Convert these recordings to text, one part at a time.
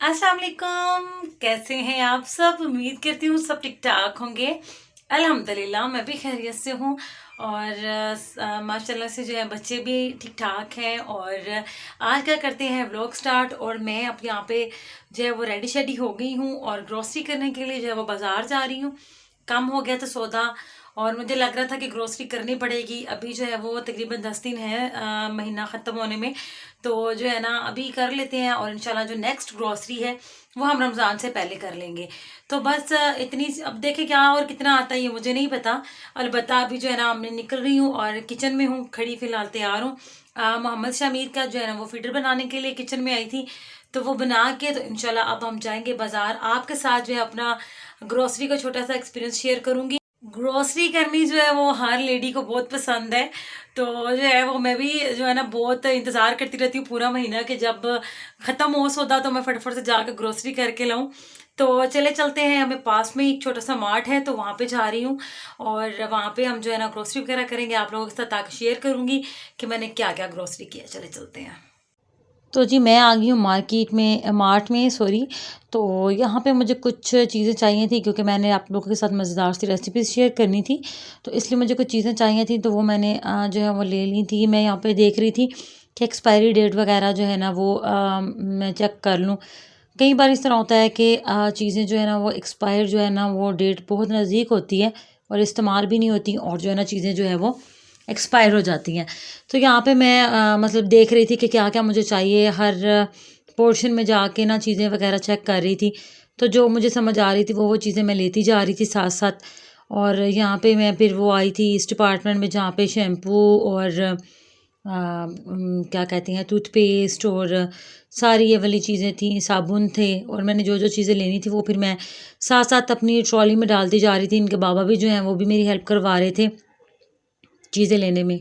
अस्सलाम वालेकुम। कैसे हैं आप सब? उम्मीद करती हूँ सब ठीक ठाक होंगे। अल्हम्दुलिल्लाह मैं भी खैरियत से हूँ और माशाल्लाह से जो है बच्चे भी ठीक ठाक हैं। और आज क्या करते हैं व्लॉग स्टार्ट। और मैं अब यहाँ पे जो है वो रेडी शेडी हो गई हूँ और ग्रोसरी करने के लिए जो है वो बाज़ार जा रही हूँ। कम हो गया था सौदा और मुझे लग रहा था कि ग्रोसरी करनी पड़ेगी। अभी जो है वो तकरीबन 10 दिन है महीना ख़त्म होने में, तो जो है ना अभी कर लेते हैं और इंशाल्लाह जो नेक्स्ट ग्रोसरी है वो हम रमज़ान से पहले कर लेंगे। तो बस इतनी अब देखे क्या और कितना आता है ये मुझे नहीं पता। अलबत्ता अभी जो है ना मैं निकल रही हूँ और किचन में हूँ, खड़ी फ़िलहाल तैयार हूँ। मोहम्मद शामिर का जो है ना वो फीडर बनाने के लिए किचन में आई थी, तो वो बना के तो इंशाल्लाह अब हम जाएंगे बाज़ार। आपके साथ जो है अपना ग्रोसरी का छोटा सा एक्सपीरियंस शेयर करूँगी। ग्रोसरी करनी जो है वो हर लेडी को बहुत पसंद है, तो जो है वो मैं भी जो है ना बहुत इंतज़ार करती रहती हूँ पूरा महीना कि जब ख़त्म हो सौदा तो मैं फटाफट से जाकर ग्रोसरी करके लाऊं। तो चले चलते हैं, हमें पास में एक छोटा सा मार्ट है तो वहाँ पे जा रही हूँ और वहाँ पे हम जो है ना ग्रोसरी वगैरह करेंगे आप लोगों के साथ आकर शेयर करूँगी कि मैंने क्या क्या ग्रोसरी किया। चले चलते हैं। तो जी मैं आ गई हूँ मार्ट में सॉरी। तो यहाँ पे मुझे कुछ चीज़ें चाहिए थी क्योंकि मैंने आप लोगों के साथ मज़ेदार सी रेसिपीज़ शेयर करनी थी, तो इसलिए मुझे कुछ चीज़ें चाहिए थी तो वो मैंने जो है वो ले ली थी। मैं यहाँ पे देख रही थी कि एक्सपायरी डेट वगैरह जो है ना वो मैं चेक कर लूँ। कई बार इस तरह होता है कि चीज़ें जो है ना वो एक्सपायर जो है ना वो डेट बहुत नज़दीक होती है और इस्तेमाल भी नहीं होती और जो है ना चीज़ें जो है वो एक्सपायर हो जाती हैं। तो यहाँ पे मैं मतलब देख रही थी कि क्या क्या मुझे चाहिए, हर पोर्शन में जाके ना चीज़ें वगैरह चेक कर रही थी। तो जो मुझे समझ आ रही थी वो चीज़ें मैं लेती जा रही थी साथ साथ। और यहाँ पे मैं फिर वो आई थी इस डिपार्टमेंट में जहाँ पे शैम्पू और क्या कहती हैं टूथपेस्ट और सारी ये वाली चीज़ें थी, साबुन थे। और मैंने जो जो चीज़ें लेनी थी वो फिर मैं साथ साथ अपनी ट्रॉली में डालती जा रही थी। इनके बाबा भी जो हैं वो भी मेरी हेल्प करवा रहे थे चीज़ें लेने में।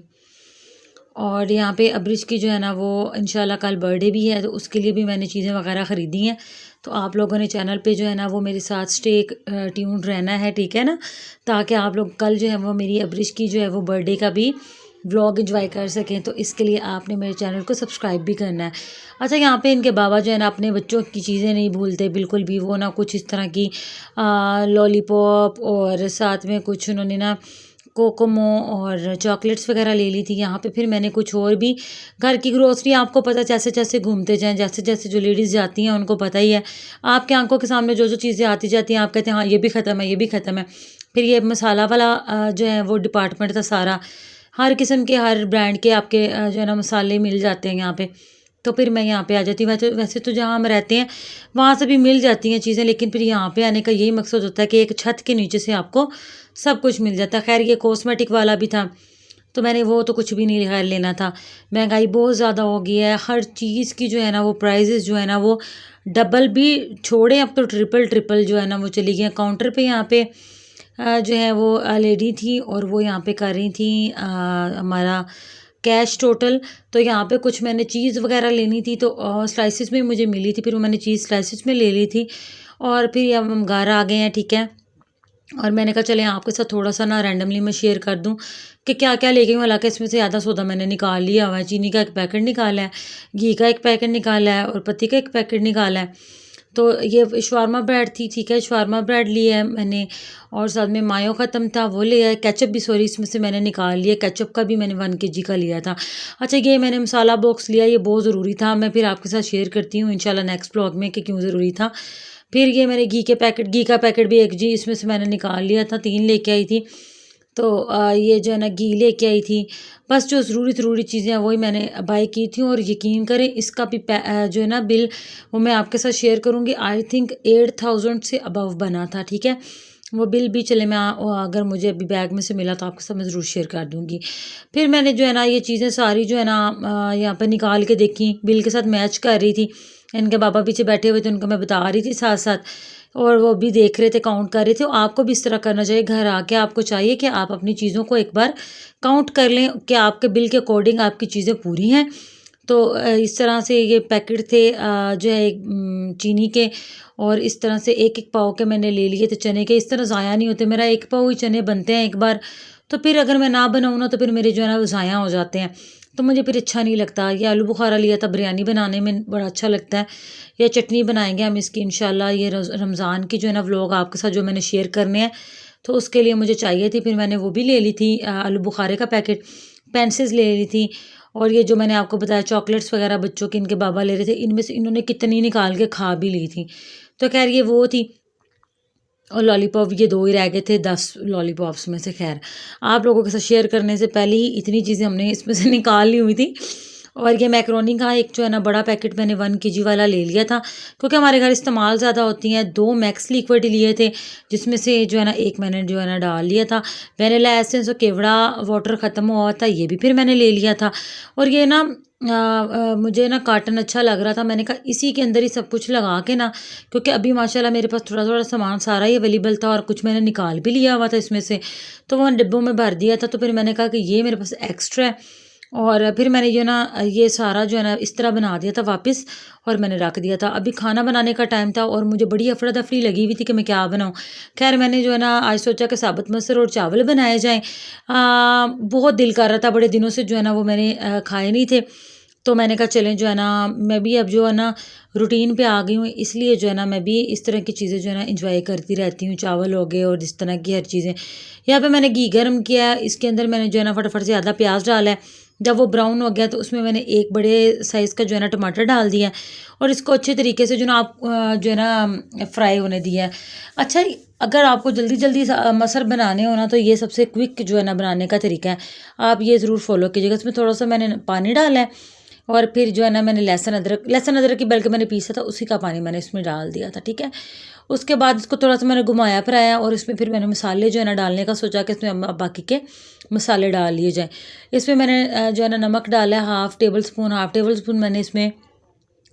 और यहाँ पे अब्रिश की जो है ना वो इंशाल्लाह कल बर्थडे भी है, तो उसके लिए भी मैंने चीज़ें वगैरह ख़रीदी हैं। तो आप लोगों ने चैनल पे जो है ना वो मेरे साथ स्टे ट्यून्ड रहना है, ठीक है ना, ताकि आप लोग कल जो है वो मेरी अब्रिश की जो है वो बर्थडे का भी व्लॉग एंजॉय कर सकें। तो इसके लिए आपने मेरे चैनल को सब्सक्राइब भी करना है। अच्छा, यहाँ पे इनके बाबा जो है ना अपने बच्चों की चीज़ें नहीं भूलते बिल्कुल भी। वो ना कुछ इस तरह की लॉलीपॉप और साथ में कुछ उन्होंने ना कोकोमो और चॉकलेट्स वगैरह ले ली थी। यहाँ पे फिर मैंने कुछ और भी घर की ग्रोसरी, आपको पता है जैसे जैसे घूमते जाएं, जैसे जैसे जो लेडीज़ जाती हैं उनको पता ही है, आपके आंखों के सामने जो जो चीज़ें आती जाती हैं आप कहते हैं हाँ ये भी ख़त्म है, ये भी ख़त्म है। फिर ये मसाला वाला जो है वो डिपार्टमेंट था सारा, हर किस्म के हर ब्रांड के आपके जो है ना मसाले मिल जाते हैं यहाँ पे। तो फिर मैं यहाँ पे आ जाती हूँ। वैसे वैसे तो जहाँ हम रहते हैं वहाँ से भी मिल जाती हैं चीज़ें, लेकिन फिर यहाँ पे आने का यही मकसद होता है कि एक छत के नीचे से आपको सब कुछ मिल जाता है। खैर ये कॉस्मेटिक वाला भी था तो मैंने वो तो कुछ भी नहीं खैर लेना था। महंगाई बहुत ज़्यादा हो गई है, हर चीज़ की जो है ना वो प्राइजेज़ जो है ना वो डबल भी छोड़े, अब तो ट्रिपल ट्रिपल जो है ना वो चली गई हैं। काउंटर पे यहाँ पे जो है वो लेडी थी और वो यहाँ पे कर रही थी हमारा कैश टोटल। तो यहाँ पे कुछ मैंने चीज़ वगैरह लेनी थी तो स्लाइसेस में मुझे मिली थी, फिर वो मैंने चीज़ स्लाइसेस में ले ली थी। और फिर अब हम घर आ गए हैं, ठीक है। और मैंने कहा चले आपके साथ थोड़ा सा ना रैंडमली मैं शेयर कर दूं कि क्या क्या ले गई हूँ। हालांकि इसमें से ज़्यादा सौदा मैंने निकाल लिया हुआ है। चीनी का एक पैकेट निकाला है, घी का एक पैकेट निकाला है और पत्ती का एक पैकेट निकाला है। तो ये शवारमा ब्रेड थी, ठीक है, शवारमा ब्रेड लिया है मैंने। और साथ में मायो ख़त्म था वो लिया है, केचप भी सॉरी इसमें से मैंने निकाल लिया, केचप का भी मैंने 1 kg का लिया था। अच्छा, ये मैंने मसाला बॉक्स लिया, ये बहुत ज़रूरी था, मैं फिर आपके साथ शेयर करती हूँ इंशाल्लाह नेक्स्ट ब्लॉग में कि क्यों ज़रूरी था। फिर ये मैंने घी का पैकेट भी 1 जी इसमें से मैंने निकाल लिया था, 3 लेके आई थी। तो ये जो है ना घी लेके आई थी। बस जो ज़रूरी चीज़ें हैं वही मैंने बाय की थी। और यकीन करें इसका भी जो है ना बिल वो मैं आपके साथ शेयर करूँगी। आई थिंक 8000 से अबव बना था, ठीक है। वो बिल भी चले मैं अगर मुझे अभी बैग में से मिला तो आपके साथ मैं ज़रूर शेयर कर दूँगी। फिर मैंने जो है ना ये चीज़ें सारी जो है ना यहाँ पर निकाल के देखी, बिल के साथ मैच कर रही थी। इनके पापा पीछे बैठे हुए थे, उनको मैं बता रही थी साथ साथ, और वो भी देख रहे थे, काउंट कर रहे थे। आपको भी इस तरह करना चाहिए, घर आके आपको चाहिए कि आप अपनी चीज़ों को एक बार काउंट कर लें कि आपके बिल के अकॉर्डिंग आपकी चीज़ें पूरी हैं। तो इस तरह से ये पैकेट थे जो है चीनी के, और इस तरह से एक एक पाव के मैंने ले लिए थे चने के। इस तरह ज़ाया नहीं होते, मेरा एक पाव ही चने बनते हैं एक बार, तो फिर अगर मैं ना बनाऊँ ना तो फिर मेरे जो है ना वो ज़ाया हो जाते हैं। तो मुझे फिर अच्छा नहीं लगता। ये आलू बुखारा लिया था, बिरयानी बनाने में बड़ा अच्छा लगता है। या चटनी बनाएंगे हम इसकी इंशाल्लाह। ये रमज़ान की जो है ना व्लॉग आपके साथ जो मैंने शेयर करने हैं, तो उसके लिए मुझे चाहिए थी। फिर मैंने वो भी ले ली थी, आलू बुखारे का पैकेट, पेंसिल्स ले ली थी। और ये जो मैंने आपको बताया चॉकलेट्स वगैरह बच्चों के इनके बाबा ले रहे थे, इनमें से इन्होंने कितनी निकाल के खा भी ली थी। तो खैर ये वो थी। और लॉलीपॉप ये 2 ही रह गए थे 10 लॉलीपॉप्स में से। खैर आप लोगों के साथ शेयर करने से पहले ही इतनी चीज़ें हमने इसमें से निकाल ली हुई थी। और ये मैक्रोनी का एक जो है ना बड़ा पैकेट मैंने 1 केजी वाला ले लिया था, क्योंकि हमारे घर इस्तेमाल ज़्यादा होती हैं। 2 मैक्स लिक्विड लिए थे, जिसमें से जो है ना एक मैंने जो है ना डाल लिया था। वैनिला एसेंस और केवड़ा वाटर ख़त्म हुआ था, ये भी फिर मैंने ले लिया था। और ये ना मुझे ना कार्टन अच्छा लग रहा था, मैंने कहा इसी के अंदर ही सब कुछ लगा के ना, क्योंकि अभी माशाल्लाह मेरे पास थोड़ा थोड़ा सामान सारा ही अवेलेबल था और कुछ मैंने निकाल भी लिया हुआ था इसमें से, तो वो डिब्बों में भर दिया था। तो फिर मैंने कहा कि ये मेरे पास एक्स्ट्रा है, और फिर मैंने जो ना ये सारा जो है ना इस तरह बना दिया था वापस, और मैंने रख दिया था। अभी खाना बनाने का टाइम था और मुझे बड़ी अफरा तफरी लगी हुई थी कि मैं क्या बनाऊँ। खैर मैंने जो है ना आज सोचा कि साबुत मसर और चावल बनाए जाएँ। बहुत दिल कर रहा था, बड़े दिनों से जो है ना वो मैंने खाए नहीं थे। तो मैंने कहा चलें जो है ना मैं भी अब जो है ना रूटीन पे आ गई हूँ, इसलिए जो है ना मैं भी इस तरह की चीज़ें जो है ना इंजॉय करती रहती हूँ। चावल हो गए और इस तरह की हर चीज़ें। यहाँ पे मैंने घी गर्म किया है, इसके अंदर मैंने जो है ना फटाफट से आधा प्याज डाला है। जब वो ब्राउन हो गया तो उसमें मैंने एक बड़े साइज़ का जो है ना टमाटर डाल दिया है, और इसको अच्छे तरीके से जो ना आप जो है ना फ्राई होने दिया है। अच्छा, अगर आपको जल्दी जल्दी मसर बनाने हो ना, तो ये सबसे क्विक जो है ना बनाने का तरीका है, आप ये ज़रूर फॉलो कीजिएगा। इसमें थोड़ा सा मैंने पानी डाला है, और फिर जो है ना मैंने लहसुन अदरक की बल्कि मैंने पीसा था, उसी का पानी मैंने इसमें डाल दिया था, ठीक है। उसके बाद इसको थोड़ा सा मैंने घुमाया फिराया, और इसमें फिर मैंने मसाले जो है ना डालने का सोचा कि इसमें अब बाकी के मसाले डाल लिए जाएँ। इसमें मैंने जो है ना नमक डाला है हाफ़ टेबल स्पून मैंने इसमें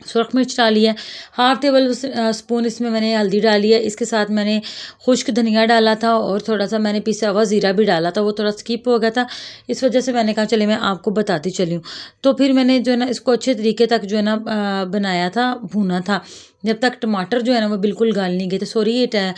सुरख मिर्च डाली है, हाफ़ टेबल स्पून इसमें मैंने हल्दी डाली है। इसके साथ मैंने खुश्क धनिया डाला था, और थोड़ा सा मैंने पिसा हुआ ज़ीरा भी डाला था, वो थोड़ा स्किप हो गया था, इस वजह से मैंने कहा चले मैं आपको बताती चली हूँ। तो फिर मैंने जो है ना इसको अच्छे तरीके तक जो है ना बनाया था, भूना था, जब तक टमाटर जो है ना वो बिल्कुल गल नहीं गए थे। सॉरी ये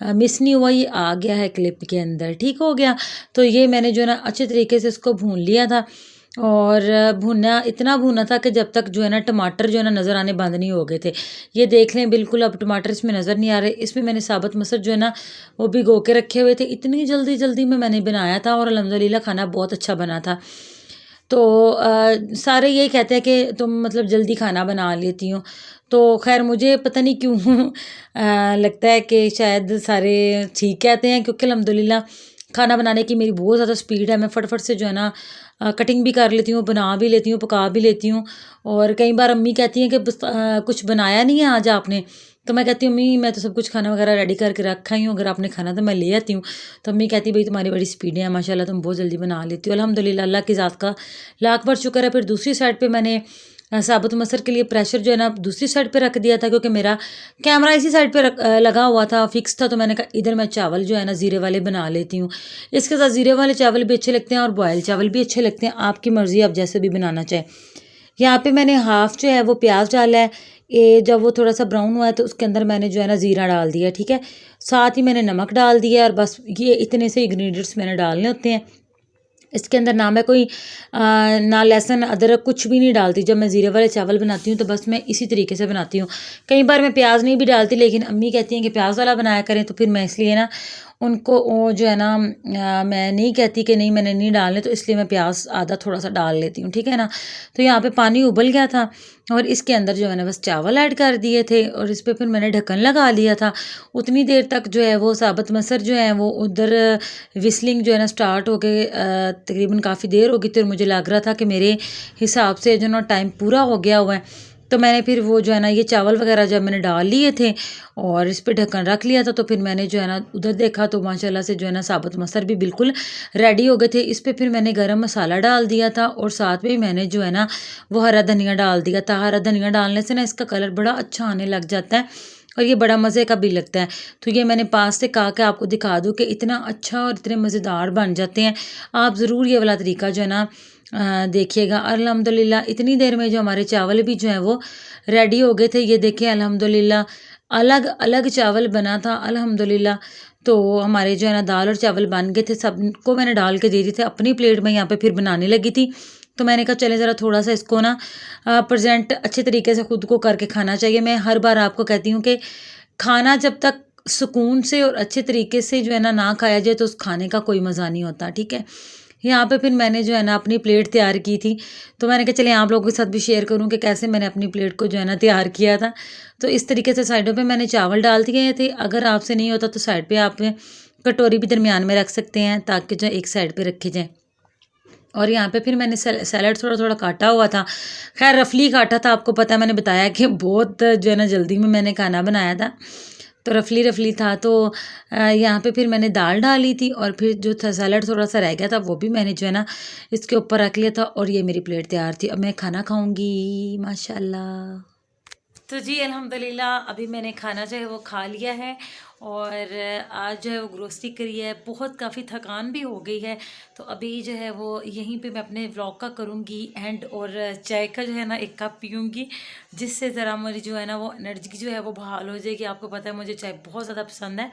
मिस नहीं हुआ, ये आ गया है क्लिप के अंदर, ठीक हो गया। तो ये मैंने जो है ना अच्छे तरीके से इसको भून लिया था, और भुना इतना भुना था कि जब तक जो है ना टमाटर जो है ना नज़र आने बंद नहीं हो गए थे। ये देख लें बिल्कुल अब टमाटर इसमें नज़र नहीं आ रहे। इसमें मैंने साबुत मसर जो है ना वो भिगो के रखे हुए थे। इतनी जल्दी जल्दी में मैंने बनाया था, और अल्हम्दुलिल्लाह खाना बहुत अच्छा बना था। तो सारे यही कहते हैं कि तुम मतलब जल्दी खाना बना लेती हो। तो खैर मुझे पता नहीं क्यों लगता है कि शायद सारे ठीक कहते हैं, क्योंकि अल्हम्दुलिल्लाह खाना बनाने की मेरी बहुत ज़्यादा स्पीड है। मैं फटाफट से जो है ना कटिंग भी कर लेती हूँ, बना भी लेती हूँ, पका भी लेती हूँ। और कई बार अम्मी कहती हैं कि कुछ बनाया नहीं है आज आपने, तो मैं कहती हूँ अम्मी मैं तो सब कुछ खाना वगैरह रेडी करके रखा ही हूँ, अगर आपने खाना तो मैं ले आती हूँ। तो अम्मी कहती भाई तुम्हारी बड़ी स्पीडें हैं माशाल्लाह, तुम बहुत जल्दी बना लेती हो। अल्हम्दुलिल्लाह अल्लाह की ज़ात का लाख बार शुक्र है। फिर दूसरी साइड पे मैंने साबुत मसर के लिए प्रेशर जो है ना दूसरी साइड पे रख दिया था, क्योंकि मेरा कैमरा इसी साइड पे लगा हुआ था, फिक्स था। तो मैंने कहा इधर मैं चावल जो है ना ज़ीरे वाले बना लेती हूँ। इसके साथ ज़ीरे वाले चावल भी अच्छे लगते हैं और बॉयल चावल भी अच्छे लगते हैं, आपकी मर्ज़ी, आप जैसे भी बनाना चाहें। यहाँ पे मैंने हाफ़ जो है वो प्याज डाला है। ये जब वो थोड़ा सा ब्राउन हुआ है तो उसके अंदर मैंने जो है ना ज़ीरा डाल दिया, ठीक है। साथ ही मैंने नमक डाल दिया, और बस ये इतने से इंग्रेडिएंट्स मैंने डालने होते हैं। इसके अंदर ना मैं कोई ना लहसुन अदरक कुछ भी नहीं डालती। जब मैं ज़ीरे वाले चावल बनाती हूँ तो बस मैं इसी तरीके से बनाती हूँ। कई बार मैं प्याज नहीं भी डालती, लेकिन अम्मी कहती हैं कि प्याज वाला बनाया करें, तो फिर मैं इसलिए ना उनको वो जो है ना मैं नहीं कहती कि नहीं मैंने नहीं डालने, तो इसलिए मैं प्याज आधा थोड़ा सा डाल लेती हूँ, ठीक है ना। तो यहाँ पे पानी उबल गया था, और इसके अंदर जो है ना बस चावल ऐड कर दिए थे, और इस पर फिर मैंने ढक्कन लगा लिया था। उतनी देर तक जो है वो साबुत मसर जो है वो उधर विस्लिंग जो है ना स्टार्ट हो गए, तकरीबन काफ़ी देर हो गई थी, और मुझे लग रहा था कि मेरे हिसाब से जो ना टाइम पूरा हो गया हुआ है। तो मैंने फिर वो जो है ना ये चावल वगैरह जब मैंने डाल लिए थे और इस पे ढक्कन रख लिया था, तो फिर मैंने जो है ना उधर देखा तो माशाल्लाह से जो है ना साबुत मसर भी बिल्कुल रेडी हो गए थे। इस पे फिर मैंने गरम मसाला डाल दिया था, और साथ में मैंने जो है ना वो हरा धनिया डाल दिया था। हरा धनिया डालने से ना इसका कलर बड़ा अच्छा आने लग जाता है, और ये बड़ा मज़े का भी लगता है। तो ये मैंने पास से कहा कि आपको दिखा दूँ कि इतना अच्छा और इतने मज़ेदार बन जाते हैं। आप ज़रूर ये वाला तरीका जो है ना देखिएगा। अल्हम्दुलिल्लाह इतनी देर में जो हमारे चावल भी जो है वो रेडी हो गए थे। ये देखिए अल्हम्दुलिल्लाह अलग अलग चावल बना था अल्हम्दुलिल्लाह। तो हमारे जो है ना दाल और चावल बन गए थे, सबको मैंने डाल के दे दिए थे अपनी प्लेट में। यहाँ पे फिर बनाने लगी थी, तो मैंने कहा चले ज़रा थोड़ा सा इसको ना प्रेजेंट अच्छे तरीके से ख़ुद को करके खाना चाहिए। मैं हर बार आपको कहती हूँ कि खाना जब तक सुकून से और अच्छे तरीके से जो है ना खाया जाए तो उस खाने का कोई मज़ा नहीं होता, ठीक है। यहाँ पे फिर मैंने जो है ना अपनी प्लेट तैयार की थी, तो मैंने कहा चलिए आप लोगों के साथ भी शेयर करूँ कि कैसे मैंने अपनी प्लेट को जो है ना तैयार किया था। तो इस तरीके से साइडों पे मैंने चावल डाल दिए थे। अगर आपसे नहीं होता तो साइड पे आप कटोरी भी दरमियान में रख सकते हैं ताकि जो एक साइड पे रखे जाएँ। और यहाँ पे फिर मैंने सैलड थोड़ा थोड़ा काटा हुआ था, खैर रफली काटा था। आपको पता है मैंने बताया कि बहुत जो है ना जल्दी में मैंने खाना बनाया था, तो रफली रफली था। तो यहाँ पे फिर मैंने दाल डाली थी और फिर जो था सैलड थोड़ा सा रह गया था वो भी मैंने जो है ना इसके ऊपर रख लिया था और ये मेरी प्लेट तैयार थी। अब मैं खाना खाऊंगी माशाल्लाह। तो जी अल्हम्दुलिल्लाह अभी मैंने खाना जो है वो खा लिया है और आज जो है वो ग्रोसरी करी है, बहुत काफ़ी थकान भी हो गई है। तो अभी जो है वो यहीं पे मैं अपने व्लॉग का करूँगी एंड, और चाय का जो है ना एक कप पीऊँगी, जिससे ज़रा मेरी जो है ना वो एनर्जी जो है वो बहाल हो जाएगी। आपको पता है मुझे चाय बहुत ज़्यादा पसंद है।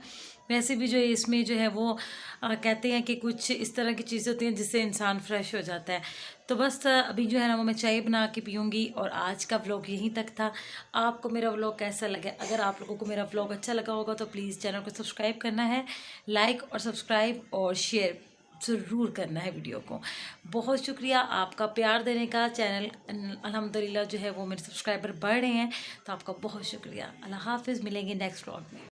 वैसे भी जो है इसमें जो है वो कहते हैं कि कुछ इस तरह की चीज़ें होती हैं जिससे इंसान फ्रेश हो जाता है। तो बस अभी जो है ना वो मैं चाय बना के पीऊँगी। और आज का व्लॉग यहीं तक था। आपको मेरा व्लॉग कैसा लगे? अगर आप लोगों को मेरा व्लॉग अच्छा लगा होगा तो प्लीज़ चैनल को सब्सक्राइब करना है, लाइक और सब्सक्राइब और शेयर ज़रूर करना है वीडियो को। बहुत शुक्रिया आपका प्यार देने का। चैनल अल्हम्दुलिल्लाह जो है वो मेरे सब्सक्राइबर बढ़ रहे हैं, तो आपका बहुत शुक्रिया। अल्लाह हाफ़िज़, मिलेंगे नेक्स्ट व्लॉग में।